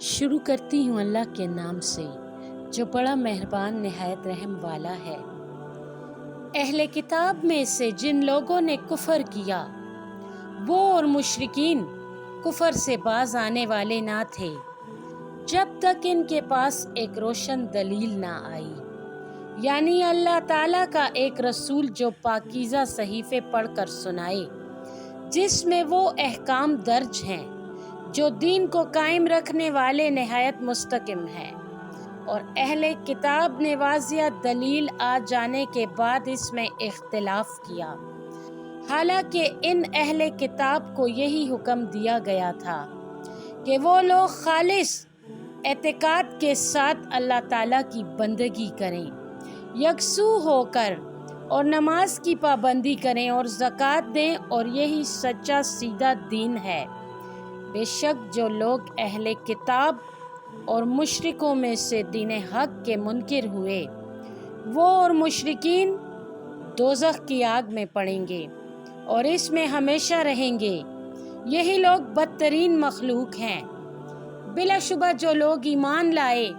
شروع کرتی ہوں اللہ کے نام سے جو بڑا مہربان نہایت رحم والا ہے۔ اہل کتاب میں سے جن لوگوں نے کفر کیا وہ اور مشرکین کفر سے باز آنے والے نہ تھے جب تک ان کے پاس ایک روشن دلیل نہ آئی، یعنی اللہ تعالیٰ کا ایک رسول جو پاکیزہ صحیفے پڑھ کر سنائے جس میں وہ احکام درج ہیں جو دین کو قائم رکھنے والے نہایت مستقیم ہیں۔ اور اہل کتاب نے واضح دلیل آ جانے کے بعد اس میں اختلاف کیا، حالانکہ ان اہل کتاب کو یہی حکم دیا گیا تھا کہ وہ لوگ خالص اعتقاد کے ساتھ اللہ تعالیٰ کی بندگی کریں، یکسو ہو کر اور نماز کی پابندی کریں اور زکوٰۃ دیں، اور یہی سچا سیدھا دین ہے۔ بے شک جو لوگ اہل کتاب اور مشرکوں میں سے دین حق کے منکر ہوئے وہ اور مشرکین دوزخ کی آگ میں پڑیں گے اور اس میں ہمیشہ رہیں گے، یہی لوگ بدترین مخلوق ہیں۔ بلا شبہ جو لوگ ایمان لائے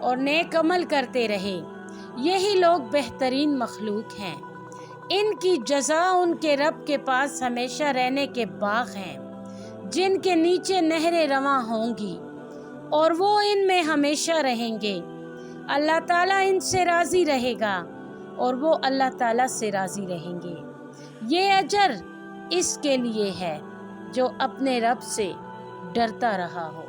اور نیک عمل کرتے رہے یہی لوگ بہترین مخلوق ہیں، ان کی جزا ان کے رب کے پاس ہمیشہ رہنے کے باغ ہیں جن کے نیچے نہریں رواں ہوں گی اور وہ ان میں ہمیشہ رہیں گے۔ اللہ تعالیٰ ان سے راضی رہے گا اور وہ اللہ تعالیٰ سے راضی رہیں گے۔ یہ اجر اس کے لیے ہے جو اپنے رب سے ڈرتا رہا ہو۔